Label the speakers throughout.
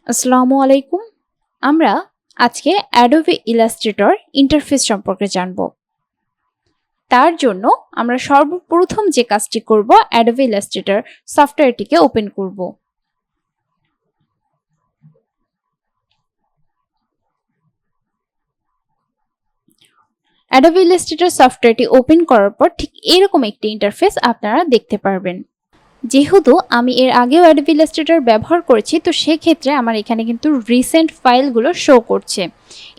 Speaker 1: আসসালামু আলাইকুম। আমরা আজকে Adobe Illustrator ইন্টারফেস সম্পর্কে জানব। তার জন্য আমরা সর্বপ্রথম যে কাজটি করব Adobe Illustrator সফটওয়্যারটিকে ওপেন করব। Adobe Illustrator সফটওয়্যারটি ওপেন করার পর ঠিক এরকম একটি ইন্টারফেস আপনারা দেখতে পারবেন। যেহেতু আমি এর আগেও Adobe Illustrator ব্যবহার করেছি, তো সেক্ষেত্রে আমার এখানে কিন্তু রিসেন্ট ফাইলগুলো শো করছে।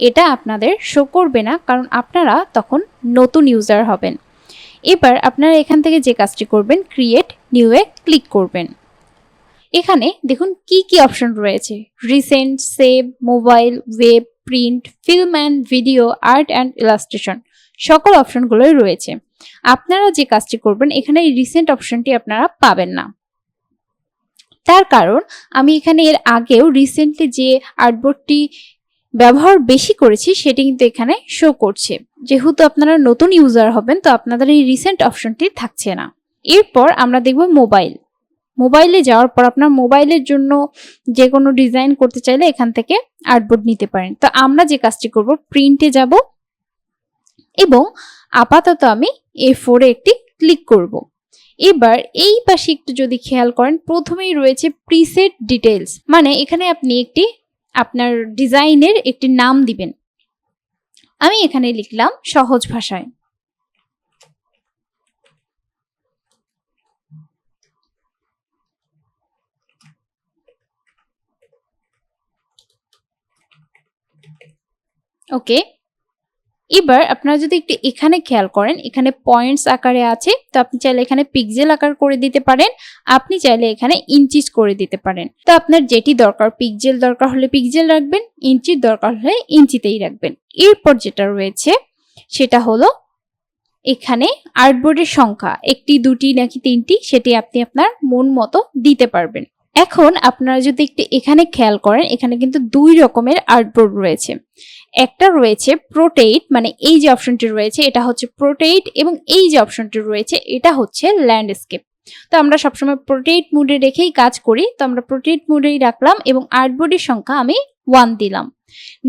Speaker 1: এটা আপনাদের শো করবে না, কারণ আপনারা তখন নতুন ইউজার হবেন। এবার আপনারা এখান থেকে যে কাজটি করবেন, ক্রিয়েট নিউ-এ ক্লিক করবেন। এখানে দেখুন কি কি অপশন রয়েছে: recent, save, mobile, web, print, film and video, art and illustration, সকল অপশনগুলোই রয়েছে। আপনারা যে কাজটি করবেন, এখানে এই রিসেন্ট অপশনটি আপনারা পাবেন না। তার কারণ আমি এখানে এর আগেও রিসেন্টলি যে আর্টবোর্ডটি ব্যবহার বেশি করেছি সেটি কিন্তু এখানে শো করছে। যেহেতু আপনারা নতুন ইউজার হবেন, তো আপনাদের এই রিসেন্ট অপশনটি থাকছে না। এরপর আমরা দেখব মোবাইল। মোবাইলে যাওয়ার পর আপনার মোবাইলের জন্য যে কোনো ডিজাইন করতে চাইলে এখান থেকে আর্টবোর্ড নিতে পারেন। তো আমরা যে কাজটি করব, প্রিন্টে যাব এবং আপাতত আমি A4 এ একটি ক্লিক করব। এবার এই পাশে একটু যদি খেয়াল করেন, প্রথমেই রয়েছে প্রিসেট ডিটেলস, মানে এখানে আপনি একটি আপনার ডিজাইনের একটি নাম দিবেন। আমি এখানে লিখলাম সহজ ভাষায়। ওকে, এবার আপনারা যদি একটু এখানে খেয়াল করেন, এখানে পয়েন্টস আকারে আছে, তো আপনি চাইলে এখানে পিক্সেল আকার করে দিতে পারেন, আপনি চাইলে এখানে ইঞ্চিস করে দিতে পারেন। তো আপনার যেটি দরকার, পিক্সেল দরকার হলে পিক্সেল রাখবেন, ইঞ্চির দরকার হলে ইঞ্চিতেই রাখবেন। এরপর যেটা রয়েছে সেটা হলো এখানে আর্টবোর্ডের সংখ্যা, একটি, দুটি নাকি তিনটি, সেটি আপনি আপনার মন মতো দিতে পারবেন। এখন আপনারা যদি একটু এখানে খেয়াল করেন, এখানে কিন্তু দুই রকমের আর্টবোর্ড রয়েছে। একটা রয়েছে প্রোটেইট, মানে এই যে অপশনটি রয়েছে এটা হচ্ছে প্রোটেইট, এবং এই যে অপশনটি রয়েছে এটা হচ্ছে ল্যান্ডস্কেপ। তো আমরা সবসময় প্রোটেইট মোডে রেখেই কাজ করি, তো আমরা প্রোটেইট মোডেই রাখলাম এবং আর্টবোর্ডের সংখ্যা আমি 1 দিলাম।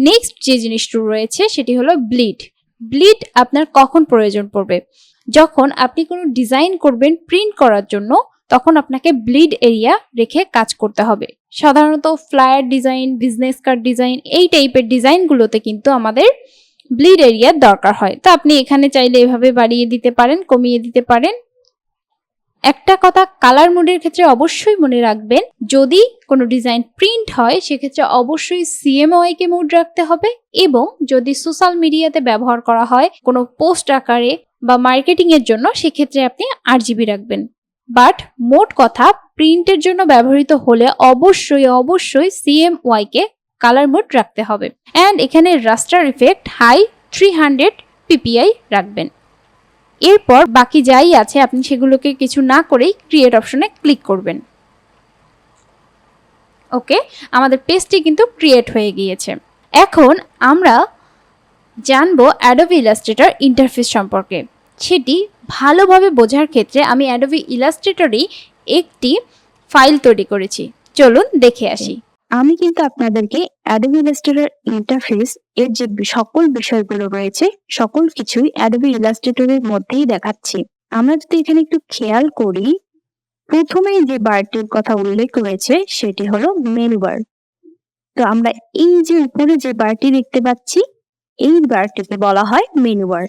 Speaker 1: নেক্সট যে জিনিসটি রয়েছে সেটি হলো ব্লিড। ব্লিড আপনার কখন প্রয়োজন পড়বে? যখন আপনি কোনো ডিজাইন করবেন প্রিন্ট করার জন্য, তখন আপনাকে ব্লিড এরিয়া রেখে কাজ করতে হবে। সাধারণত flyer design, business card design, এই টাইপের ডিজাইনগুলোতে কিন্তু আমাদের ব্লিড এরিয়ার দরকার হয়। তো আপনি এখানে চাইলে এভাবে বাড়িয়ে দিতে পারেন, কমিয়ে দিতে পারেন। একটা কথা কালার মোডের ক্ষেত্রে অবশ্যই মনে রাখবেন, যদি কোনো ডিজাইন প্রিন্ট হয় সেক্ষেত্রে অবশ্যই CMYK মোড রাখতে হবে, এবং যদি সোশ্যাল মিডিয়াতে ব্যবহার করা হয় কোনো পোস্ট আকারে বা মার্কেটিং এর জন্য, সেক্ষেত্রে আপনি RGB রাখবেন। বাট মোট কথা, প্রিন্টের জন্য ব্যবহৃত হলে অবশ্যই CMYK কালার মোড রাখতে হবে। অ্যান্ড এখানে রাস্টার ইফেক্ট হাই 300 PPI রাখবেন। এরপর বাকি যাই আছে আপনি সেগুলোকে কিছু না করেই ক্রিয়েট অপশনে ক্লিক করবেন। ওকে, আমাদের পেজটি কিন্তু ক্রিয়েট হয়ে গিয়েছে। এখন আমরা জানবো Adobe Illustrator ইন্টারফেস সম্পর্কে। সেটি ভালোভাবে বোঝার ক্ষেত্রে আমি Adobe Illustrator-ই একটি ফাইল তৈরি করেছি, চলুন দেখে আসি।
Speaker 2: আমি কিন্তু আপনাদেরকে Adobe Illustrator ইন্টারফেস এর যে সকল বিষয়গুলো রয়েছে সকল কিছুই Adobe Illustrator এর মধ্যেই দেখাচ্ছি। আমরা যদি এখানে একটু খেয়াল করি, প্রথমেই যে বারটির কথা উল্লেখ রয়েছে সেটি হলো মেনু বার। তো আমরা এই যে উপরে যে বারটি দেখতে পাচ্ছি, এই বারটিকে বলা হয় মেনু বার।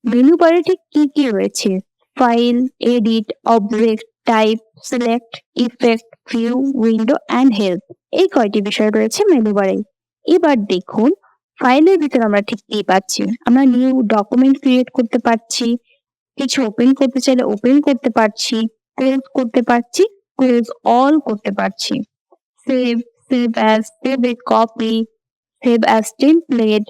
Speaker 2: মেনু বারে ঠিক কি কি রয়েছে? File, edit, object, type, select, effect, view, window and help, এই কয়টি বিষয় রয়েছে মেনু বারে। এবার দেখুন ফাইলের ভিতরে আমরা ঠিক কি পাচ্ছি। আমরা নিউ ডকুমেন্ট ক্রিয়েট করতে পারছি, কিছু ওপেন করতে চাইলে ওপেন করতে পারছি, ক্লোজ করতে পারছি, ক্লোজ অল করতে পারছি, save, save as, save a copy, save as template,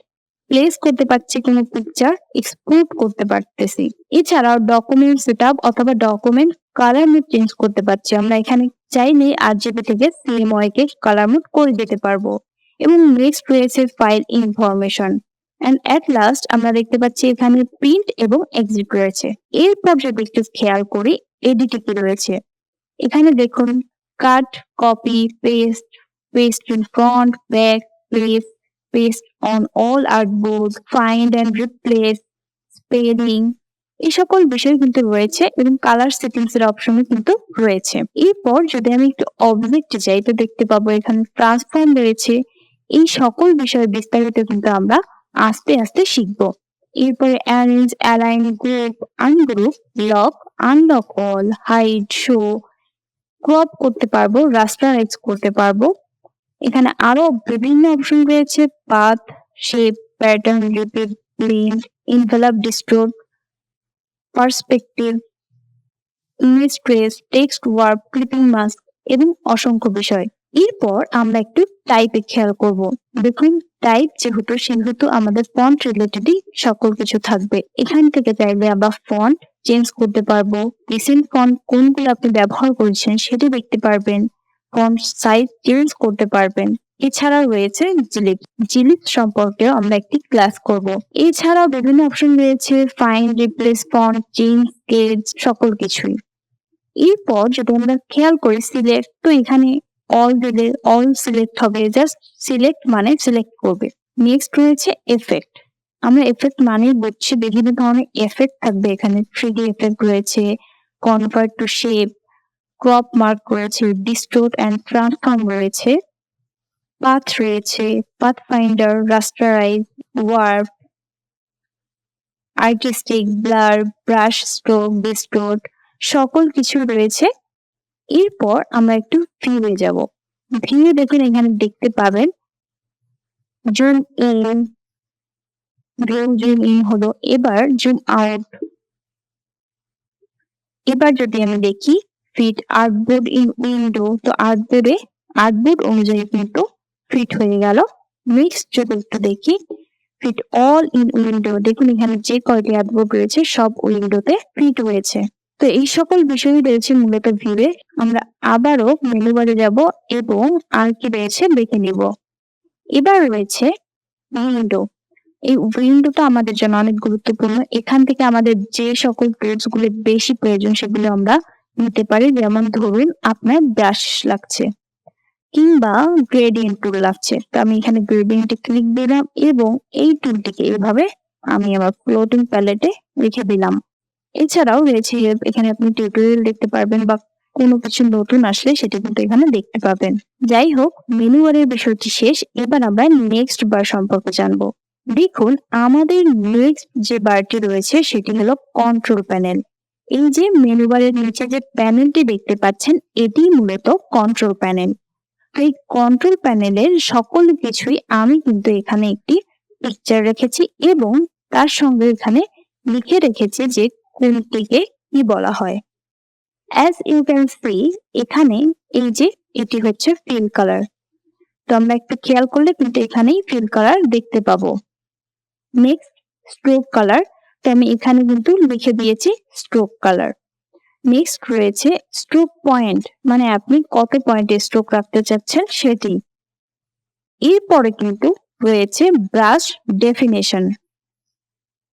Speaker 2: place করতে পারছি কোনো পিকচার, এক্সপোর্ট করতে পারতেছি। এছাড়াও ডকুমেন্ট সেটআপ অথবা ডকুমেন্ট কালার মোড চেঞ্জ করতে পারছি। আমরা এখানে চাইলে RGB থেকে CMYK কালার মোড করে দিতে পারবো। এবং নেক্সট রয়েছে file information, and at last আমরা দেখতে পাচ্ছি এখানে প্রিন্ট এবং এক্সিট রয়েছে। এরপর যদি একটু খেয়াল করি, এডিটে কি রয়েছে। এখানে দেখুন cut, copy, paste, paste in front, back, place, paste on all artboards, find and replace, spelling, এই সকল বিষয় কিন্তু রয়েছে এবং কালার সেটিংস এর অপশনও কিন্তু রয়েছে। এরপর যদি আমি একটু অবজেক্টে যাই তো দেখতে পাবো এখানে ট্রান্সফর্ম রয়েছে। এই সকল বিষয়ে বিস্তারিত কিন্তু আমরা আস্তে আস্তে শিখবো। এরপরে arrange, align, group, ungroup, lock, unlock all, hide, show, crop করতে পারবো, রাস্টারাইজ করতে পারবো। এখানে আরো বিভিন্ন অপশন রয়েছে, path, shape, pattern, repeat, blend, envelope, distort, perspective, image trace, text warp, clipping mask এবং অসংখ্য বিষয়। এরপর আমরা একটু টাইপে খেয়াল করব। দেখুন টাইপ সেহেতু আমাদের ফন্ট রিলেটেডই সকল কিছু থাকবে। এখান থেকে চাইলে আমরা ফন্ট চেঞ্জ করতে পারবো, রিসেন্ট ফন্ট কোনগুলো আপনি ব্যবহার করেছেন সেটা দেখতে পারবেন, ফন্ট সাইজ চেঞ্জ করতে পারবেন। এছাড়াও রয়েছে জিলিপ সম্পর্কেও আমরা একটি ক্লাস করব। এছাড়াও বিভিন্ন অপশন রয়েছে, find, replace font, change, sketch, সকল কিছুই। এরপর যদি আমরা খেয়াল করি সিলেক্ট, তো এখানে অল সিলেক্ট হবে, জাস্ট সিলেক্ট মানে সিলেক্ট করবে। নেক্সট রয়েছে এফেক্ট। আমরা এফেক্ট মানে বুঝছি বিভিন্ন ধরনের এফেক্ট থাকবে এখানে, 3D এফেক্ট রয়েছে, convert to shape, crop mark রয়েছে, ডিস্টোর্ট এন্ড ট্রান্সফর্ম রয়েছে, পাথ রয়েছে, pathfinder, rasterize, warp, artistic, blur, brush stroke, distort, সকল কিছু রয়েছে। এরপর আমরা একটু ভিউয়ে যাব। ভিউয়ে দেখুন এখানে দেখতে পাবেন জুম ইন, জুম ইন হলো, এবার জুম আউট। এবার যদি আমি দেখি ফিট আর্টবোর্ড ইন উইন্ডো, তো আর্টবোর্ড অনুযায়ী কিন্তু ফিট হয়ে গেল। নেক্সট যদি একটু দেখি ফিট অল ইন উইন্ডো, দেখুন এখানে যে কয়টি আর্টবোর্ড রয়েছে সব উইন্ডোতে ফিট হয়েছে। তো এই সকল বিষয়ই রয়েছে মূলত ভিউয়ে। আমরা আবারও মেনু বারে যাব এবং আর কি রয়েছে দেখে নিব। এবার রয়েছে উইন্ডো। এই উইন্ডোটা আমাদের জন্য অনেক গুরুত্বপূর্ণ। এখান থেকে আমাদের যে সকল টুলস গুলো বেশি প্রয়োজন সেগুলো আমরা নিতে পারি। যেমন ধরুন আপনার ব্রাশ লাগছে কিংবা গ্রেডিয়েন্ট টুল লাগছে, তো আমি এখানে গ্রেডিয়েন্টে ক্লিক দিলাম এবং এই টুলটিকে এভাবে আমি আমার ফ্লোটিং প্যালেটে রেখে দিলাম। এছাড়াও রয়েছে এখানে আপনি টিউটোরিয়াল দেখতে পারবেন বা কোনো কিছু নতুন আসলে সেটা কিন্তু এখানে দেখতে পাবেন। যাই হোক, মেনু বারের বিষয়টি শেষ। এবার আমরা নেক্সট বার সম্পর্কে জানবো। দেখুন আমাদের নেক্সট যে বারটি রয়েছে সেটি হলো কন্ট্রোল প্যানেল। এই যে মেনু বারের নিচে যে প্যানেলটি দেখতে পাচ্ছেন এটি মূলত কন্ট্রোল প্যানেল। এই কন্ট্রোল প্যানেলের সকল কিছুই আমি কিন্তু এখানে একটি পিকচার রেখেছি এবং তার সঙ্গে এখানে লিখে রেখেছি যে কোনটিকে কি বলা হয়। অ্যাজ ইউ ক্যান সি, এখানে এই যে এটি হচ্ছে ফিল কালার। তো আমরা একটু খেয়াল করলে কিন্তু এখানেই ফিল কালার দেখতে পাবো। নেক্সট স্ট্রোক কালার, তো আমি এখানে কিন্তু লিখে দিয়েছি স্ট্রোক কালার। নেক্সট রয়েছে স্ট্রোক পয়েন্ট, মানে আপনি কত পয়েন্টে স্ট্রোক রাখতে চাচ্ছেন সেটি। এরপরে কিন্তু রয়েছে ব্রাশ ডেফিনেশন।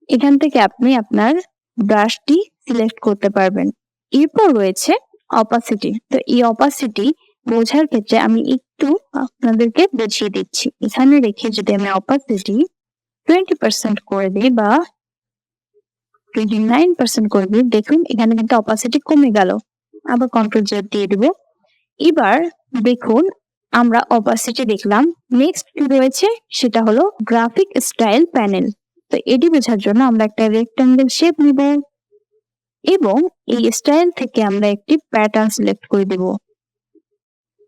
Speaker 2: এখান থেকে আপনি আপনার ব্রাশটি সিলেক্ট করতে পারবেন। এরপর রয়েছে অপাসিটি। তো এই অপাসিটি বোঝার ক্ষেত্রে আমি একটু আপনাদেরকে বুঝিয়ে দিচ্ছি। এখানে রেখে যদি আমি অপাসিটি 20% করে দিই বা 29% করে দিই, দেখুন এখানে কিন্তু অপাসিটি কমে গেল। আবার কন্ট্রোল জেড দিয়ে দিব। এবার দেখুন আমরা অপাসিটি দেখলাম। নেক্সট কি রয়েছে সেটা হলো গ্রাফিক স্টাইল প্যানেল। তো এটি বোঝার জন্য আমরা একটা রেক্টাঙ্গেল শেপ নিব এবং এই স্টাইল থেকে আমরা একটি প্যাটার্ন সিলেক্ট করে দেব।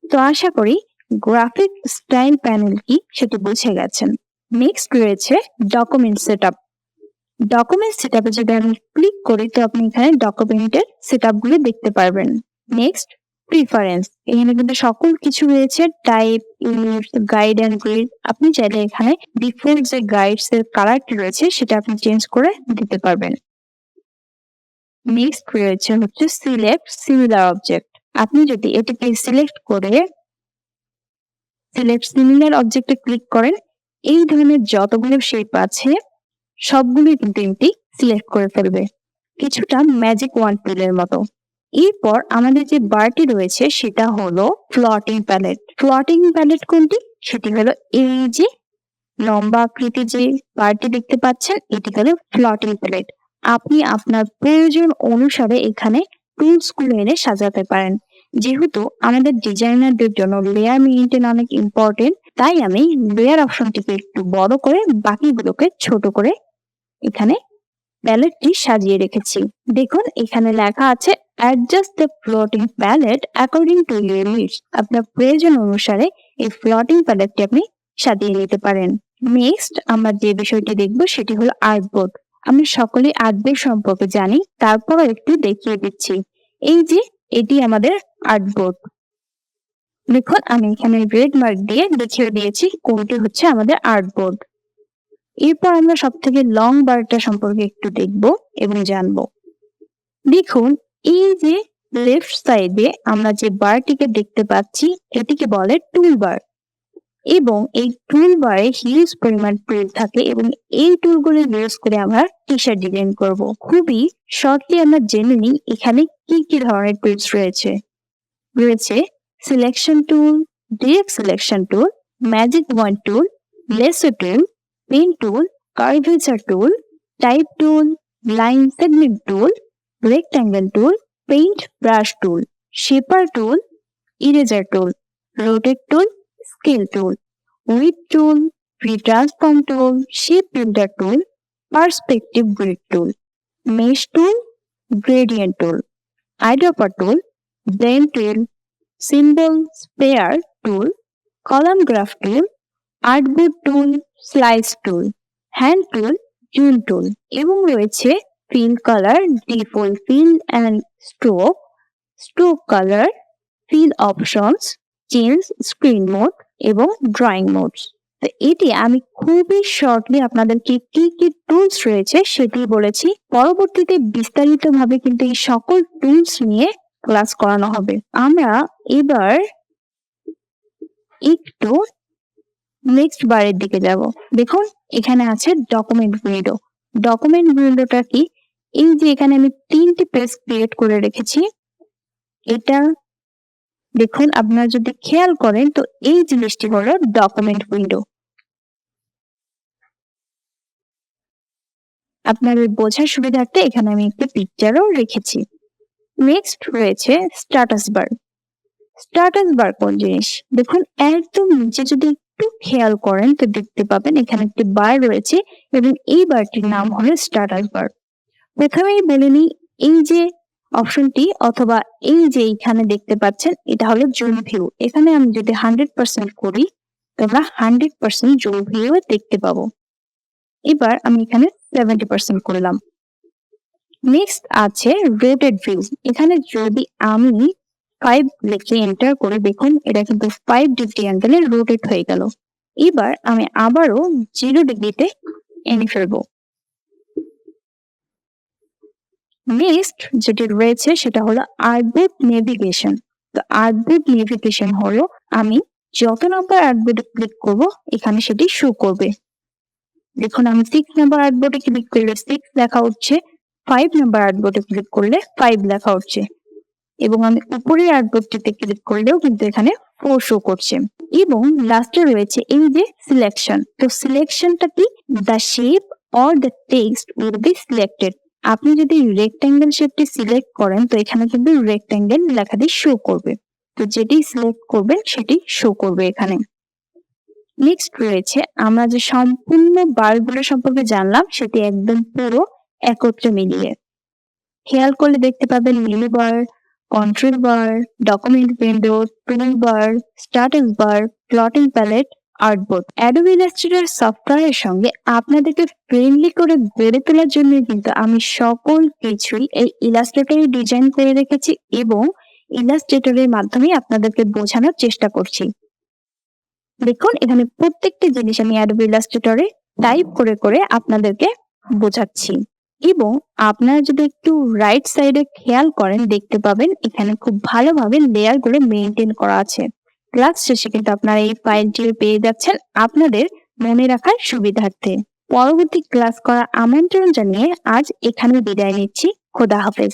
Speaker 2: তো আশা করি গ্রাফিক স্টাইল প্যানেল কি সেটি বুঝে গেছেন। নেক্সট রয়েছে ডকুমেন্ট সেটআপ। ডকুমেন্ট সেটআপে যদি আমি ক্লিক করি তো আপনি এখানে ডকুমেন্টের সেটআপ গুলো দেখতে পারবেন। নেক্সট প্রিফারেন্স, এখানে কিন্তু সকল কিছু রয়েছে, type, unit, guide and grid. আপনি চাইলে এখানে ডিফল্ট যে গাইডস এর কালারটি রয়েছে সেটা আপনি চেঞ্জ করে দিতে পারবেন। নেক্সট রয়েছে হচ্ছে সিলেক্ট সিমিলার অবজেক্ট। আপনি যদি এটাকে সিলেক্ট করে সিলেক্ট সিমিলার অবজেক্টে ক্লিক করেন, এই ধরনের যতগুলো শেপ আছে সবগুলোই কিন্তু এটি সিলেক্ট করে ফেলবে, কিছুটা ম্যাজিক ওয়ান টুলের মতো। এরপর আমাদের যে বারটি রয়েছে সেটা হলো ফ্লোটিং প্যালেট। ফ্লোটিং প্যালেট কোনটি? সেটি হলো এই যে লম্বা আকৃতির যে বারটি দেখতে পাচ্ছেন, এটি হলো ফ্লোটিং প্যালেট। আপনি আপনার প্রয়োজন অনুসারে এখানে টুলস গুলো এনে সাজাতে পারেন। যেহেতু আমাদের ডিজাইনারদের জন্য লেয়ার মেইনটেইন অনেক ইম্পর্টেন্ট, তাই আমি লেয়ার অপশনটিকে একটু বড় করে বাকিগুলোকে ছোট করে এখানে প্যালেটটি সাজিয়ে রেখেছি। দেখুন এখানে লেখা আছে adjust the floating palette according to your needs. আপনার প্রয়োজন অনুসারে এই ফ্লোটিং প্যালেটটি আপনি সাজিয়ে নিতে পারেন। নেক্সট আমরা যে বিষয়টি দেখব সেটি হলো আর্টবোর্ড। আমরা সকলেই আর্টবোর্ড সম্পর্কে জানি, তারপরও একটু দেখিয়ে দিচ্ছি। এই যে এটি আমাদের আর্টবোর্ড। দেখুন আমি এখানে রেড মার্ক দিয়ে দেখিয়ে দিয়েছি কোনটি হচ্ছে আমাদের আর্টবোর্ড। এরপর আমরা সব থেকে লং বারটা সম্পর্কে একটু দেখব এবং জানবো। দেখুন এই যে লেফট সাইডে আমরা যে বারটিকে দেখতে পাচ্ছি এটিকে বলে টুল বার, এবং এই টুল বারে হিউজ পরিমাণ টুল থাকে এবং এই টুলগুলো ইউজ করে আমরা টি শার্ট ডিজাইন করব। খুবই শর্টলি আমরা জেনে নিই এখানে কি কি ধরনের টুলস রয়েছে। রয়েছে selection tool, direct selection tool, magic wand tool, lasso tool, pen tool, curvature tool, type tool, line segment tool, rectangle tool, paint brush tool, shaper tool, eraser tool, rotate tool, scale tool, width tool, transform tool, shape builder tool, perspective grid tool, mesh tool, gradient tool, eyedropper tool, blend tool, symbol sprayer tool, column graph tool, artboard tool, slice tool, hand tool, zoom tool, এবং রয়েছে feel colour, default fill and stroke, stroke colour, fill options, change screen mode এবং drawing modes. তো এটি আমি খুবই shortly আপনাদেরকে কি কি টুলস রয়েছে সেটি বলেছি। পরবর্তীতে বিস্তারিতভাবে কিন্তু এই সকল টুলস নিয়ে ক্লাস করানো হবে। আমরা এবার একটু নেক্সট বারের দিকে যাব। দেখুন এখানে আছে ডকুমেন্ট উইন্ডো। ডকুমেন্ট উইন্ডোটা কি? এই যে এখানে আমি 3টি পেজ ক্রিয়েট করে রেখেছি। এটা দেখুন আপনারা যদি খেয়াল করেন তো এই জিনিসটি হলো ডকুমেন্ট উইন্ডো। আপনাদের বোঝার সুবিধার্থে এখানে আমি একটি পিকচারও রেখেছি। নেক্সট রয়েছে স্ট্যাটাস বার। স্ট্যাটাস বার কোন জিনিস? দেখুন একদম নিচে যদি একটু খেয়াল করেন তো দেখতে পাবেন এখানে একটি বার রয়েছে এবং এই বারটির নাম হলো স্ট্যাটাস বার। প্রথমেই বলে নিই এই যে অপশনটি অথবা এই যে এখানে দেখতে পাচ্ছেন এটা হলো জুম ভিউ। এখানে আমি যদি 100% করি তোমরা 100% জুম ভিউ দেখতে পাবো। এবার আমি এখানে 70% করলাম। নেক্সট আছে রোটেট ভিউ। এখানে যদি আমি 5 লিখে এন্টার করে দেখুন এটা কিন্তু 5 ডিগ্রি অ্যাঙ্গেলে রোটেট হয়ে গেল। এবার আমি আবারও 0 ডিগ্রিতে এনে ফেলবো। নেক্সট যেটি রয়েছে সেটা হলো আর্টবোর্ড নেভিগেশন। তো আর্টবোর্ড নেভিগেশন হলো আমি যত নম্বর আর্টবোর্ডে ক্লিক করব এখানে সেটি শো করবে। দেখুন আমি 6 নম্বর আর্টবোর্ডে ক্লিক করলে 6 লেখা উঠছে, 5 নম্বর আর্টবোর্ডে ক্লিক করলে 5 লেখা উঠছে, এবং আমি উপরের আর্টবোর্ডটিতে ক্লিক করলেও কিন্তু এখানে 4 শো করছে। এবং লাস্টে রয়েছে এই যে সিলেকশন। তো সিলেকশনটা কি? The shape or the text will be selected. আপনি যদি রেক্ট্যাঙ্গেল শেপটি সিলেক্ট করেন তো এখানে কিন্তু রেক্ট্যাঙ্গেল লেখাটি শো করবে। তো যেটি সিলেক্ট করবেন সেটি শো করবে এখানে। নেক্সট রয়েছে আমরা যে সম্পূর্ণ বারগুলো সম্পর্কে জানলাম সেটি একদম পুরো একত্রে মিলিয়ে। খেয়াল করলে দেখতে পাবেন menu bar, control bar, document window, tool bar, status bar, floating palette, artboard. Adobe Illustrator সফটওয়্যারের সঙ্গে আপনাদেরকে ফ্রেন্ডলি করে গড়ে তোলার জন্য কিন্তু আমি সকল কিছুই এই ইলাস্ট্রেটরে ডিজাইন করে রেখেছি এবং ইলাস্ট্রেটরের মাধ্যমে আপনাদেরকে বোঝানোর চেষ্টা করছি। দেখুন এখানে প্রত্যেকটি জিনিস আমি অ্যাডোবি ইলাস্ট্রেটরে টাইপ করে করে আপনাদেরকে বোঝাচ্ছি। এবং আপনারা যদি একটু রাইট সাইডে খেয়াল করেন দেখতে পাবেন এখানে খুব ভালোভাবে লেয়ার গুলো মেইনটেইন করা আছে। ক্লাস শেষে কিন্তু আপনারা এই ফাইলটি পেয়ে যাচ্ছেন আপনাদের মনে রাখার সুবিধার্থে। পরবর্তী ক্লাস করার আমন্ত্রণ জানিয়ে আজ এখানে বিদায় নিচ্ছি। খোদা হাফেজ।